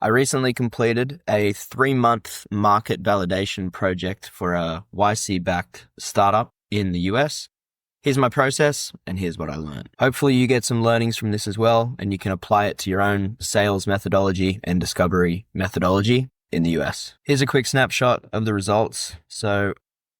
I recently completed a 3-month market validation project for a YC-backed startup in the US. Here's my process, and here's what I learned. Hopefully you get some learnings from this as well, and you can apply it to your own sales methodology and discovery methodology in the US. Here's a quick snapshot of the results. So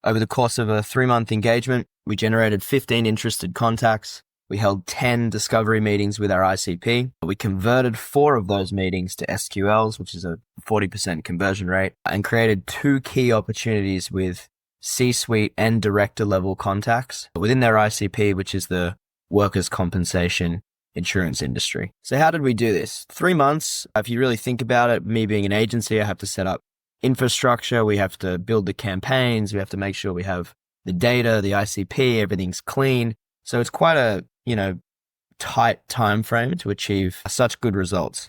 over the course of a 3-month engagement, we generated 15 interested contacts. We held 10 discovery meetings with our ICP. We converted 4 of those meetings to SQLs, which is a 40% conversion rate, and created 2 key opportunities with C-suite and director level contacts within their ICP, which is the workers' compensation insurance industry. So how did we do this? 3 months. If you really think about it, me being an agency, I have to set up infrastructure. We have to build the campaigns. We have to make sure we have the data, the ICP, everything's clean. So it's quite a, tight time frame to achieve such good results.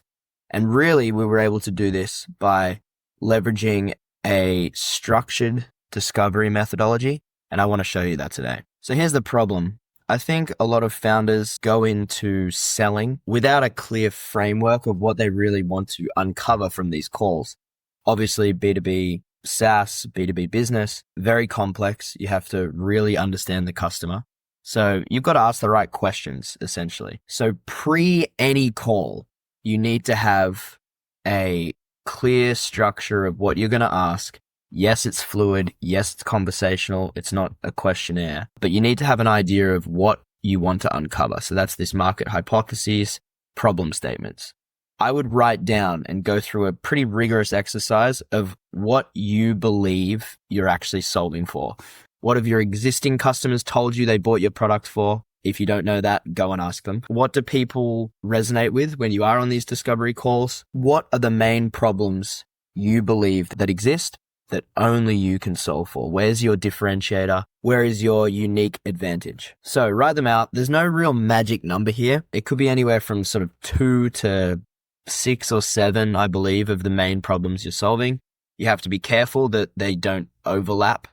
And really, we were able to do this by leveraging a structured discovery methodology. And I want to show you that today. So here's the problem. I think a lot of founders go into selling without a clear framework of what they really want to uncover from these calls. Obviously, B2B SaaS, B2B business, very complex. You have to really understand the customer. So you've got to ask the right questions, essentially. So pre any call, you need to have a clear structure of what you're going to ask. Yes, it's fluid. Yes, it's conversational. It's not a questionnaire, but you need to have an idea of what you want to uncover. So that's this market hypotheses, problem statements. I would write down and go through a pretty rigorous exercise of what you believe you're actually solving for. What have your existing customers told you they bought your product for? If you don't know that, go and ask them. What do people resonate with when you are on these discovery calls? What are the main problems you believe that exist that only you can solve for? Where's your differentiator? Where is your unique advantage? So write them out. There's no real magic number here. It could be anywhere from sort of 2 to 6 or 7, I believe, of the main problems you're solving. You have to be careful that they don't overlap.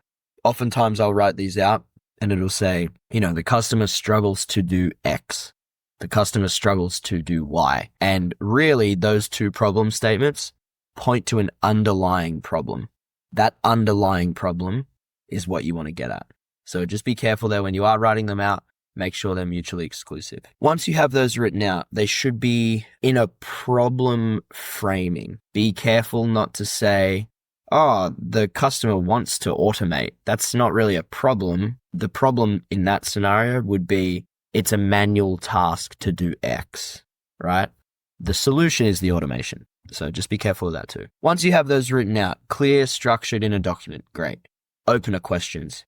Oftentimes I'll write these out and it'll say, the customer struggles to do X. The customer struggles to do Y. And really those 2 problem statements point to an underlying problem. That underlying problem is what you want to get at. So just be careful there when you are writing them out. Make sure they're mutually exclusive. Once you have those written out, they should be in a problem framing. Be careful not to say, the customer wants to automate. That's not really a problem. The problem in that scenario would be it's a manual task to do X, right? The solution is the automation. So just be careful of that too. Once you have those written out, clear, structured in a document, great. Opener questions.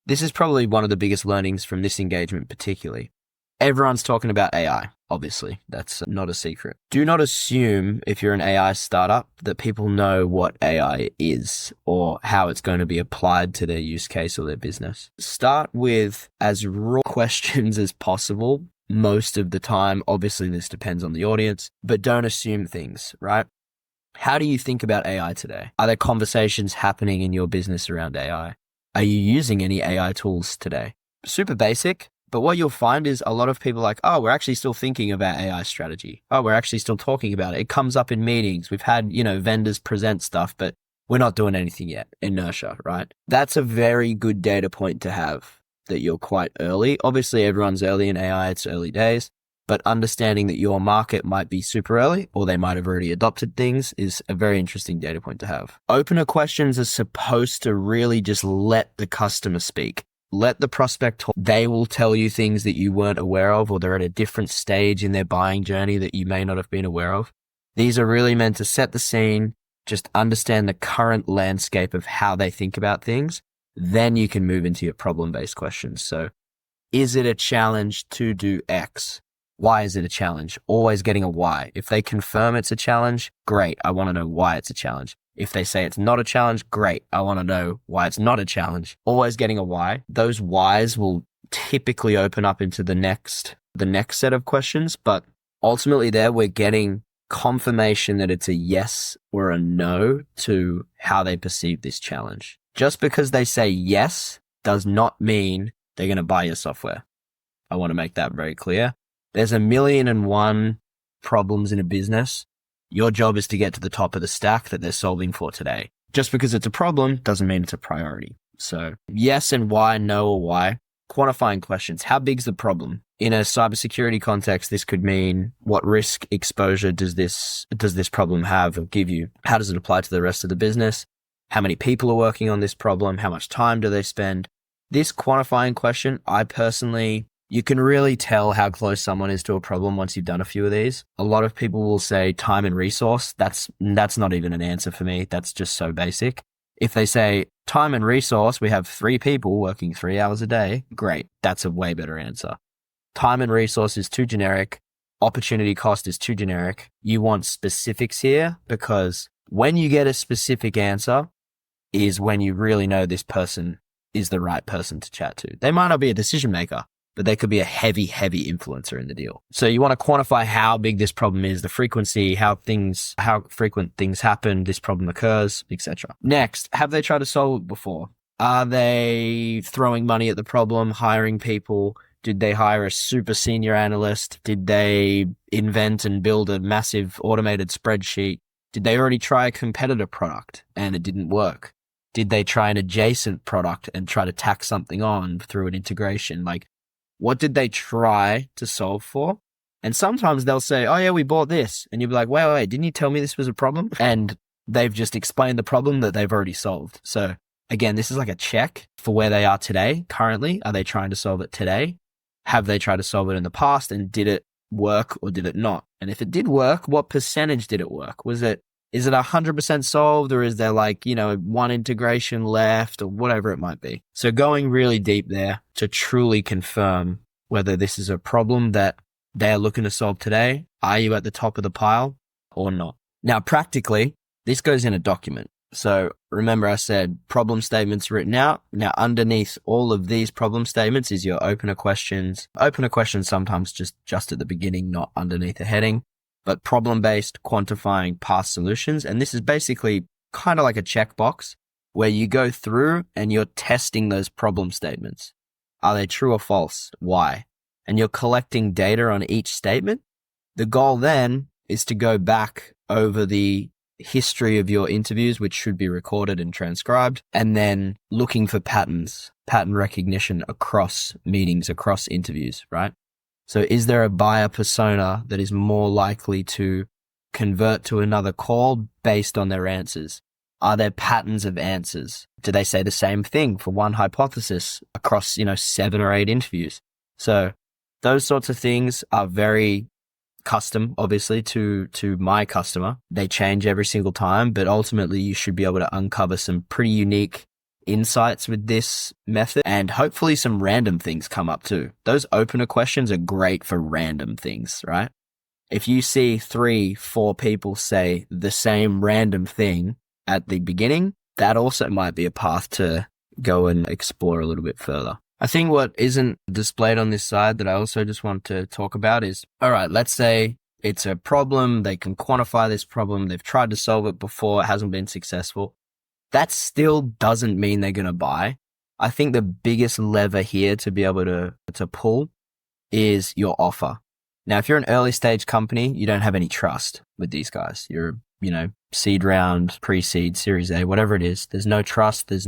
This is probably one of the biggest learnings from this engagement particularly. Everyone's talking about AI, obviously. That's not a secret. Do not assume, if you're an AI startup, that people know what AI is or how it's going to be applied to their use case or their business. Start with as raw questions as possible most of the time. Obviously, this depends on the audience, but don't assume things, right? How do you think about AI today? Are there conversations happening in your business around AI? Are you using any AI tools today? Super basic. But what you'll find is a lot of people are like, we're actually still thinking about AI strategy. We're actually still talking about it. It comes up in meetings. We've had, vendors present stuff, but we're not doing anything yet. Inertia, right? That's a very good data point to have that you're quite early. Obviously, everyone's early in AI. It's early days. But understanding that your market might be super early or they might have already adopted things is a very interesting data point to have. Opener questions are supposed to really just let the customer speak. Let the prospect talk. They will tell you things that you weren't aware of, or they're at a different stage in their buying journey that you may not have been aware of. These are really meant to set the scene, just understand the current landscape of how they think about things. Then you can move into your problem-based questions. So is it a challenge to do X? Why is it a challenge? Always getting a why. If they confirm it's a challenge, great. I want to know why it's a challenge. If they say it's not a challenge, great. I want to know why it's not a challenge. Always getting a why. Those whys will typically open up into the next set of questions, but ultimately there we're getting confirmation that it's a yes or a no to how they perceive this challenge. Just because they say yes does not mean they're going to buy your software. I want to make that very clear. There's 1,000,001 problems in a business. Your job is to get to the top of the stack that they're solving for today. Just because it's a problem doesn't mean it's a priority. So yes and why, no or why. Quantifying questions. How big's the problem? In a cybersecurity context, this could mean what risk exposure does this problem have or give you? How does it apply to the rest of the business? How many people are working on this problem? How much time do they spend? This quantifying question, you can really tell how close someone is to a problem once you've done a few of these. A lot of people will say time and resource. That's not even an answer for me. That's just so basic. If they say time and resource, we have 3 people working 3 hours a day. Great. That's a way better answer. Time and resource is too generic. Opportunity cost is too generic. You want specifics here, because when you get a specific answer is when you really know this person is the right person to chat to. They might not be a decision maker, but they could be a heavy influencer in the deal. So you want to quantify how big this problem is, the frequency, how frequent things happen, this problem occurs, etc. Next, have they tried to solve it before? Are they throwing money at the problem, hiring people? Did they hire a super senior analyst? Did they invent and build a massive automated spreadsheet? Did they already try a competitor product and it didn't work? Did they try an adjacent product and try to tack something on through an integration? Like, what did they try to solve for? And sometimes they'll say, oh yeah, we bought this. And you'll be like, wait, didn't you tell me this was a problem? And they've just explained the problem that they've already solved. So again, this is like a check for where they are today. Currently, are they trying to solve it today? Have they tried to solve it in the past, and did it work or did it not? And if it did work, what percentage did it work? Is it 100% solved, or is there one integration left, or whatever it might be? So going really deep there to truly confirm whether this is a problem that they're looking to solve today. Are you at the top of the pile or not? Now, practically, this goes in a document. So remember I said problem statements written out. Now underneath all of these problem statements is your opener questions. Opener questions sometimes just at the beginning, not underneath a heading, but problem-based, quantifying past solutions. And this is basically kind of like a checkbox where you go through and you're testing those problem statements. Are they true or false? Why? And you're collecting data on each statement. The goal then is to go back over the history of your interviews, which should be recorded and transcribed, and then looking for patterns, pattern recognition across meetings, across interviews, right? So is there a buyer persona that is more likely to convert to another call based on their answers? Are there patterns of answers? Do they say the same thing for one hypothesis across, 7 or 8 interviews? So those sorts of things are very custom, obviously, to my customer. They change every single time, but ultimately you should be able to uncover some pretty unique insights with this method, and hopefully some random things come up too. Those opener questions are great for random things, right? If you see 3-4 people say the same random thing at the beginning, that also might be a path to go and explore a little bit further. I think what isn't displayed on this side that I also just want to talk about is, all right, let's say it's a problem. They can quantify this problem. They've tried to solve it before. It hasn't been successful. That still doesn't mean they're going to buy. I think the biggest lever here to be able to pull is your offer. Now, if you're an early stage company, you don't have any trust with these guys. You're, seed round, pre-seed, series A, whatever it is. There's no trust. There's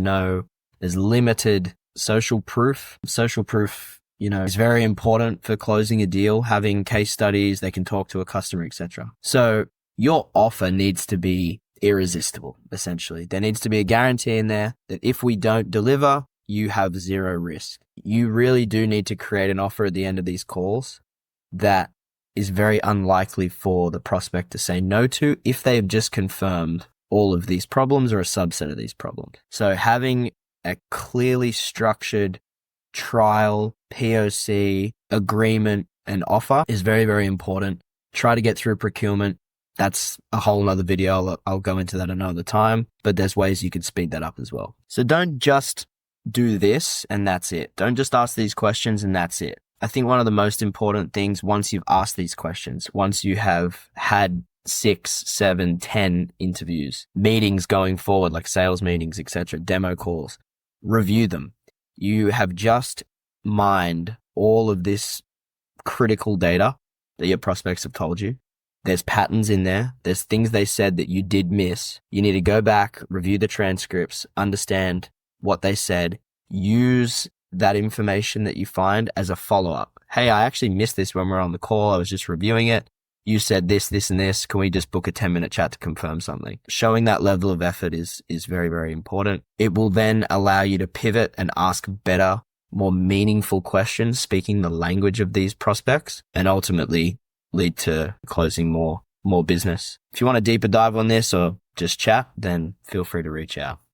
limited social proof. Social proof, is very important for closing a deal, having case studies, they can talk to a customer, etc. So your offer needs to be irresistible, essentially. There needs to be a guarantee in there that if we don't deliver, you have zero risk. You really do need to create an offer at the end of these calls that is very unlikely for the prospect to say no to if they have just confirmed all of these problems or a subset of these problems. So having a clearly structured trial, POC, agreement, and offer is very, very important. Try to get through procurement. That's a whole nother video. I'll go into that another time, but there's ways you can speed that up as well. So don't just do this and that's it. Don't just ask these questions and that's it. I think one of the most important things, once you've asked these questions, once you have had 6, 7, 10 interviews, meetings going forward, like sales meetings, etc., demo calls, review them. You have just mined all of this critical data that your prospects have told you. There's patterns in there. There's things they said that you did miss. You need to go back, review the transcripts, understand what they said, use that information that you find as a follow-up. Hey, I actually missed this when we were on the call. I was just reviewing it. You said this, this, and this. Can we just book a 10-minute chat to confirm something? Showing that level of effort is very, very important. It will then allow you to pivot and ask better, more meaningful questions, speaking the language of these prospects, and ultimately lead to closing more business. If you want a deeper dive on this or just chat, then feel free to reach out.